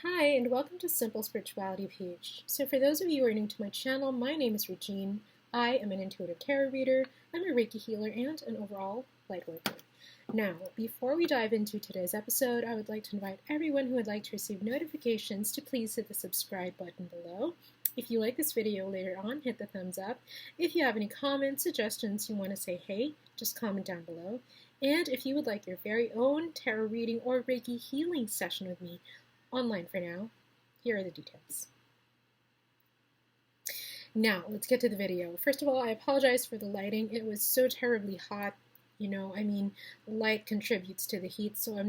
Hi, and welcome to SimpleSpiritualityPH. So for those of you who are new to my channel, my name is Regine. I am an intuitive tarot reader, I'm a Reiki healer, and an overall lightworker. Now, before we dive into today's episode, I would like to invite everyone who would like to receive notifications to please hit the subscribe button below. If you like this video later on, hit the thumbs up. If you have any comments, suggestions, you want to say hey, just comment down below. And if you would like your very own tarot reading or Reiki healing session with me, online for now, here are the details. Now, let's get to the video. First of all, I apologize for the lighting. It was so terribly hot. Light contributes to the heat, so I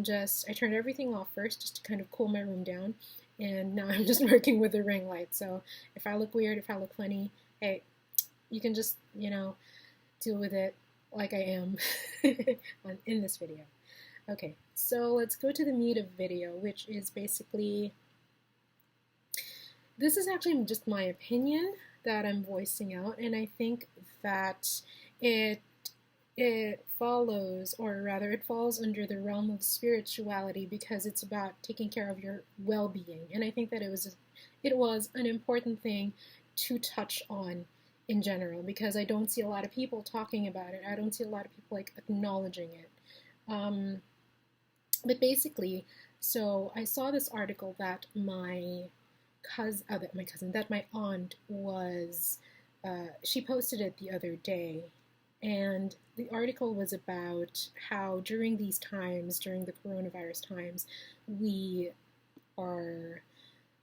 turned everything off first just to kind of cool my room down, and now I'm just working with the ring light. So if I look weird, if I look funny, hey, you can just, deal with it like I am in this video. Okay, so let's go to the meat of video, which is basically, this is actually just my opinion that I'm voicing out, and I think that it follows, or rather it falls under the realm of spirituality because it's about taking care of your well-being, and I think that it was an important thing to touch on in general because I don't see a lot of people talking about it. I don't see a lot of people acknowledging it. But basically, so I saw this article that my aunt was, she posted it the other day, and the article was about how during these times, during the coronavirus times, we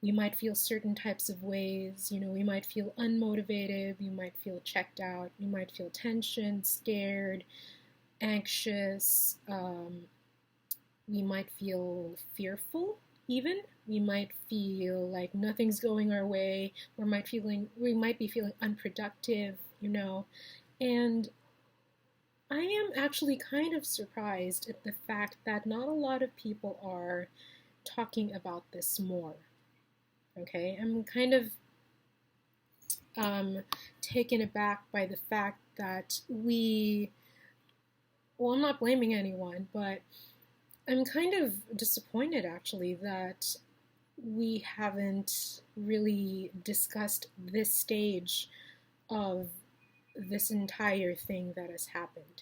might feel certain types of ways, we might feel unmotivated, we might feel checked out, we might feel tension, scared, anxious, we might feel fearful even. We might feel like nothing's going our way. We might be feeling unproductive, And I am actually kind of surprised at the fact that not a lot of people are talking about this more. Okay, I'm kind of taken aback by the fact that I'm not blaming anyone, but I'm kind of disappointed actually that we haven't really discussed this stage of this entire thing that has happened,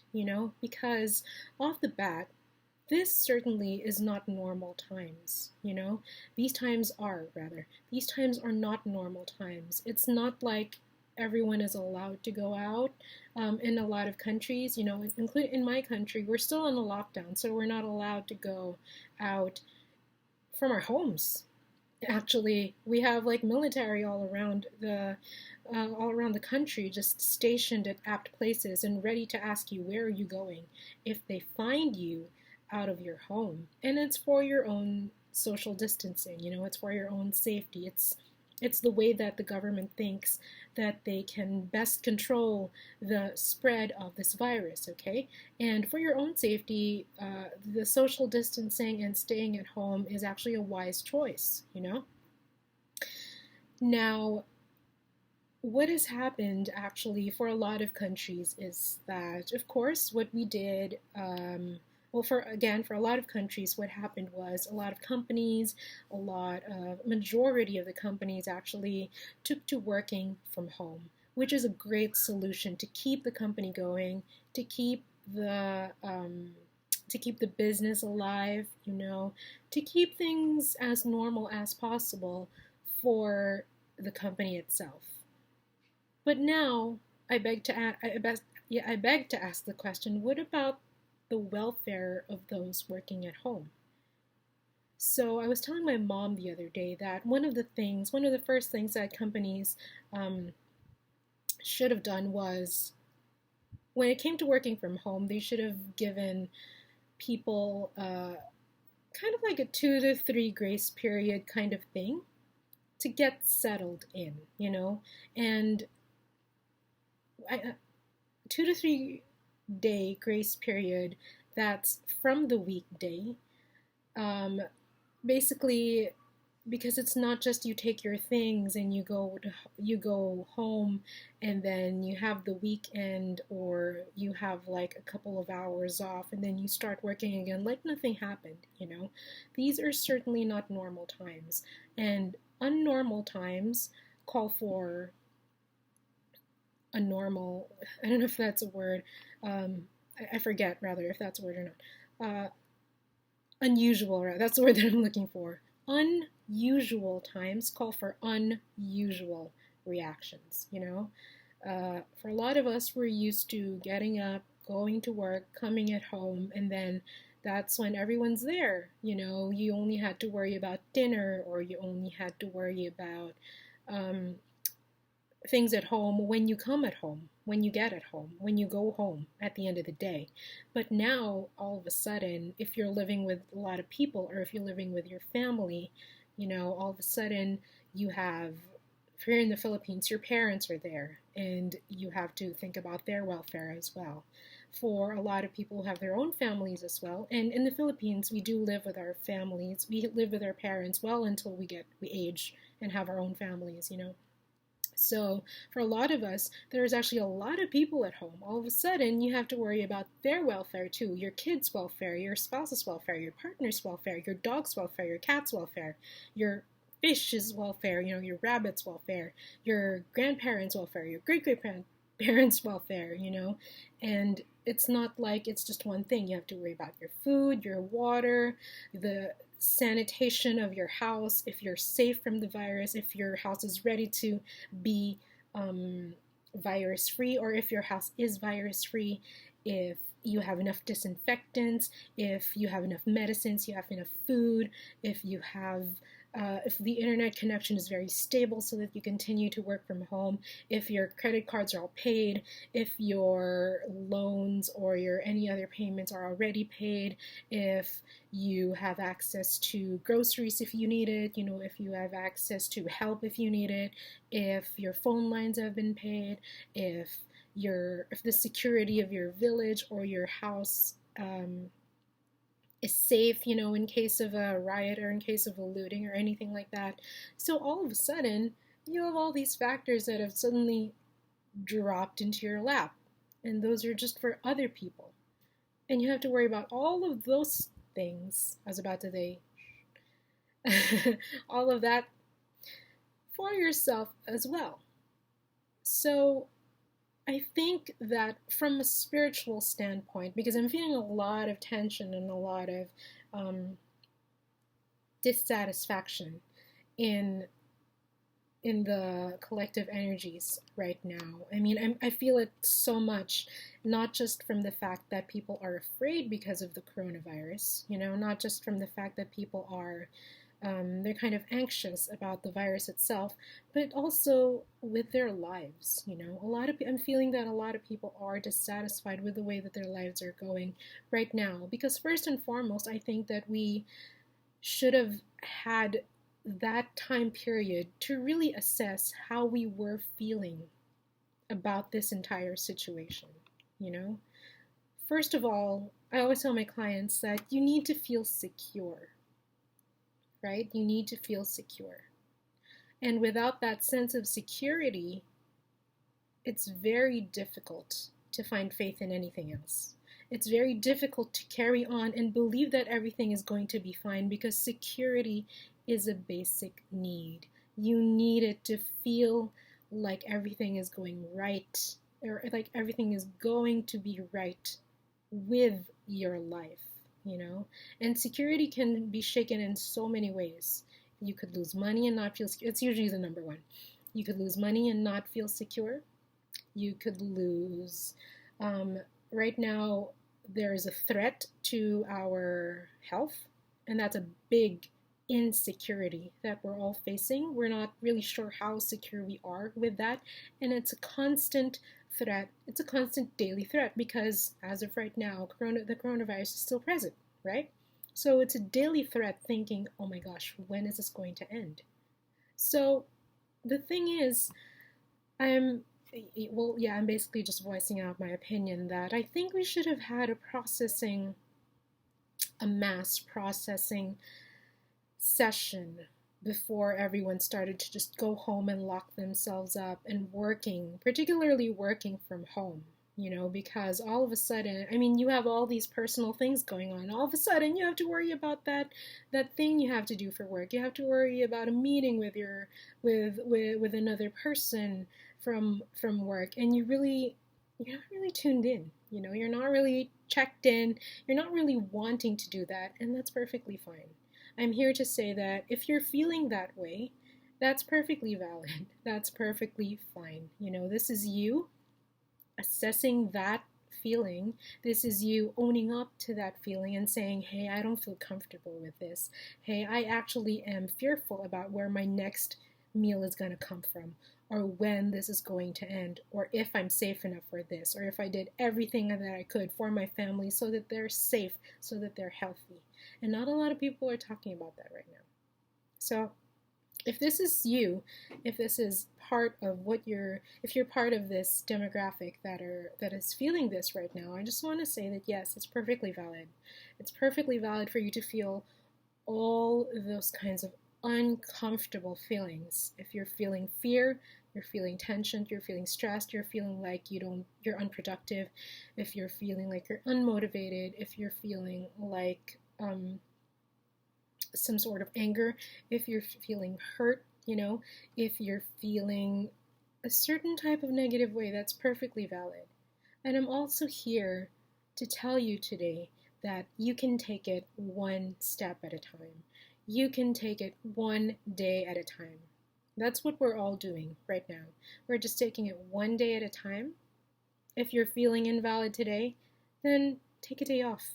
because off the bat, this certainly is not normal times, These times are not normal times. It's not like everyone is allowed to go out. In a lot of countries, including in my country, we're still in a lockdown, so we're not allowed to go out from our homes. Actually, we have military all around the country, just stationed at apt places and ready to ask you where are you going if they find you out of your home. And it's for your own social distancing, it's for your own safety. It's the way that the government thinks that they can best control the spread of this virus, okay? And for your own safety, the social distancing and staying at home is actually a wise choice, Now, what has happened actually for a lot of countries is that, of course, what we did, for a lot of countries, what happened was a lot of companies, majority of the companies actually took to working from home, which is a great solution to keep the company going, to keep the business alive, to keep things as normal as possible for the company itself. But now I beg to ask the question: what about the welfare of those working at home? So I was telling my mom the other day that one of the first things that companies should have done was, when it came to working from home, they should have given people kind of like a 2 to 3 grace period kind of thing to get settled in, and 2 to 3 day grace period that's from the weekday. Basically, because it's not just you take your things and you go home and then you have the weekend, or you have like a couple of hours off and then you start working again like nothing happened, you know. These are certainly not normal times, and unnormal times call for a normal, I don't know if that's a word, I forget rather if that's a word or not, unusual, right? That's the word that I'm looking for. Unusual times call for unusual reactions, you know? For a lot of us, we're used to getting up, going to work, coming at home, and then that's when everyone's there. You know, you only had to worry about dinner, or you only had to worry about things at home when you come at home, when you get at home, when you go home at the end of the day. But now, all of a sudden, if you're living with a lot of people, or if you're living with your family, you know, all of a sudden you have, if you're in the Philippines, your parents are there, and you have to think about their welfare as well. For a lot of people who have their own families as well, and in the Philippines, we do live with our families. We live with our parents well until we age and have our own families, you know. So for a lot of us, there's actually a lot of people at home. All of a sudden, you have to worry about their welfare too, your kids' welfare, your spouse's welfare, your partner's welfare, your dog's welfare, your cat's welfare, your fish's welfare, you know, your rabbit's welfare, your grandparents' welfare, your great-great-grandparents' welfare, you know. And it's not like it's just one thing. You have to worry about your food, your water, the sanitation of your house, if you're safe from the virus, if your house is ready to be virus free, or if your house is virus free, if you have enough disinfectants, if you have enough medicines, you have enough food, if you have if the internet connection is very stable so that you continue to work from home, if your credit cards are all paid, if your loans or your any other payments are already paid, if you have access to groceries if you need it, you know, if you have access to help if you need it, if your phone lines have been paid, if the security of your village or your house is safe, you know, in case of a riot or in case of a looting or anything like that. So all of a sudden, you have all these factors that have suddenly dropped into your lap, and those are just for other people. And you have to worry about all of those things, I was about to say, all of that for yourself as well. So I think that from a spiritual standpoint, because I'm feeling a lot of tension and a lot of dissatisfaction in the collective energies right now. I mean, I feel it so much, not just from the fact that people are afraid because of the coronavirus, you know, not just from the fact that people are they're kind of anxious about the virus itself, but also with their lives. You know, I'm feeling that a lot of people are dissatisfied with the way that their lives are going right now. Because first and foremost, I think that we should have had that time period to really assess how we were feeling about this entire situation. You know, first of all, I always tell my clients that you need to feel secure. Right? You need to feel secure. And without that sense of security, it's very difficult to find faith in anything else. It's very difficult to carry on and believe that everything is going to be fine, because security is a basic need. You need it to feel like everything is going right, or like everything is going to be right with your life. You know, and security can be shaken in so many ways. You could lose money and not feel secure. It's usually the number one. You could lose money and not feel secure. You could lose, right now, there is a threat to our health, and that's a big insecurity that we're all facing. We're not really sure how secure we are with that, and it's a constant threat. It's a constant daily threat, because as of right now, the coronavirus is still present, right? So it's a daily threat, thinking, oh my gosh, when is this going to end? So the thing is, I'm basically just voicing out my opinion that I think we should have had a mass processing session before everyone started to just go home and lock themselves up and working, particularly working from home, because all of a sudden, I mean, you have all these personal things going on. All of a sudden, you have to worry about that thing you have to do for work. You have to worry about a meeting with with another person from work, and you're not really tuned in. You're not really checked in. You're not really wanting to do that, and that's perfectly fine. I'm here to say that if you're feeling that way, that's perfectly valid. That's perfectly fine. This is you assessing that feeling. This is you owning up to that feeling and saying, hey, I don't feel comfortable with this. Hey, I actually am fearful about where my next meal is going to come from, or when this is going to end, or if I'm safe enough for this, or if I did everything that I could for my family so that they're safe, so that they're healthy. And not a lot of people are talking about that right now. So if this is you, if this is part of if you're part of this demographic that is feeling this right now, I just want to say that yes, it's perfectly valid. It's perfectly valid for you to feel all those kinds of uncomfortable feelings. If you're feeling fear, you're feeling tension, you're feeling stressed, you're feeling like you're unproductive, if you're feeling like you're unmotivated, if you're feeling like some sort of anger, if you're feeling hurt, if you're feeling a certain type of negative way, that's perfectly valid. And I'm also here to tell you today that you can take it one step at a time. You can take it one day at a time. That's what we're all doing right now. We're just taking it one day at a time. If you're feeling invalid today, then take a day off.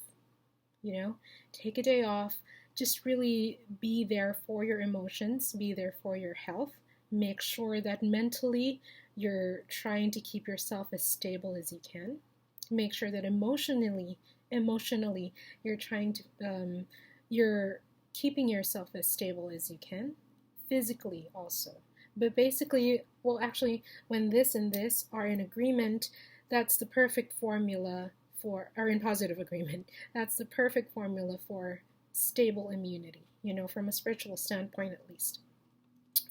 Take a day off. Just really be there for your emotions, be there for your health. Make sure that mentally you're trying to keep yourself as stable as you can. Make sure that emotionally you're trying to you're keeping yourself as stable as you can. Physically also. But basically, well, actually, when this and this are in agreement, that's the perfect formula are in positive agreement. That's the perfect formula for stable immunity, from a spiritual standpoint at least,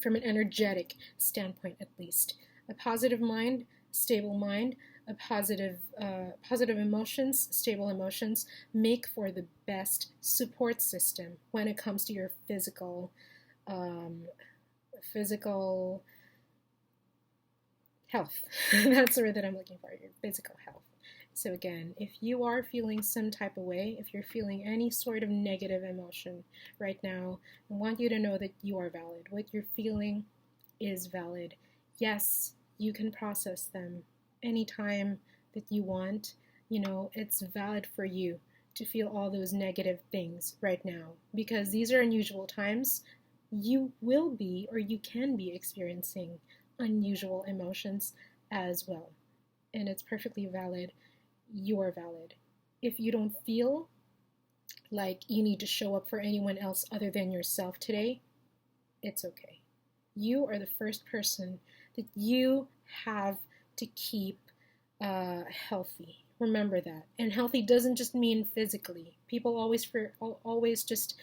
from an energetic standpoint at least. A positive mind, stable mind, a positive emotions, stable emotions make for the best support system when it comes to your physical health. That's the word that I'm looking for, your physical health. So again, if you are feeling some type of way, if you're feeling any sort of negative emotion right now, I want you to know that you are valid. What you're feeling is valid. Yes, you can process them anytime that you want. It's valid for you to feel all those negative things right now, because these are unusual times. You will be, or you can be, experiencing unusual emotions as well. And it's perfectly valid. You're valid. If you don't feel like you need to show up for anyone else other than yourself today, it's okay. You are the first person that you have to keep healthy. Remember that. And healthy doesn't just mean physically. People always just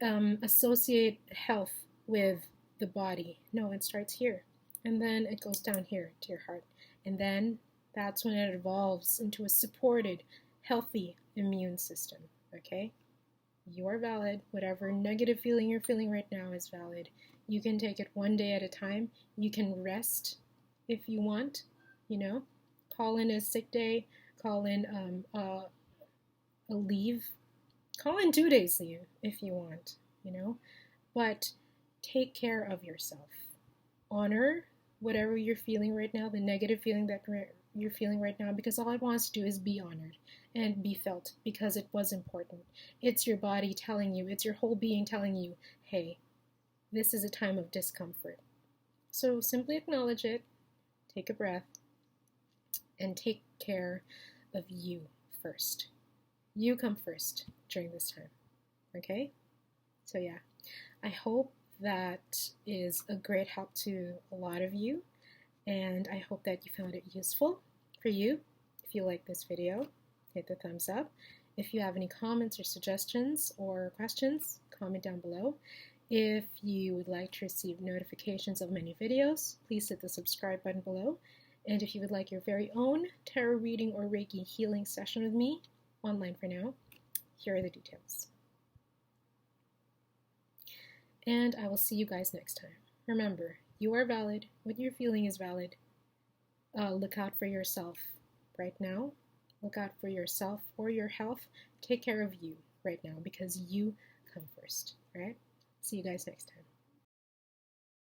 associate health with the body. No, it starts here. And then it goes down here to your heart. And then that's when it evolves into a supported, healthy immune system, okay? You are valid. Whatever negative feeling you're feeling right now is valid. You can take it one day at a time. You can rest if you want, Call in a sick day, call in a leave, call in 2 days leave if you want, But take care of yourself. Honor whatever you're feeling right now, the negative feeling that you're feeling right now, because all it wants to do is be honored and be felt, because it was important. It's your body telling you, it's your whole being telling you, hey, this is a time of discomfort. So simply acknowledge it, take a breath, and take care of you first. You come first during this time, okay? So yeah, I hope that is a great help to a lot of you, and I hope that you found it useful for you. If you like this video, hit the thumbs up. If you have any comments or suggestions or questions, comment down below. If you would like to receive notifications of my new videos, please hit the subscribe button below. And if you would like your very own tarot reading or Reiki healing session with me, online for now, here are the details. And I will see you guys next time. Remember, you are valid. What you're feeling is valid. Look out for yourself right now. Look out for yourself or your health. Take care of you right now because you come first, right? See you guys next time.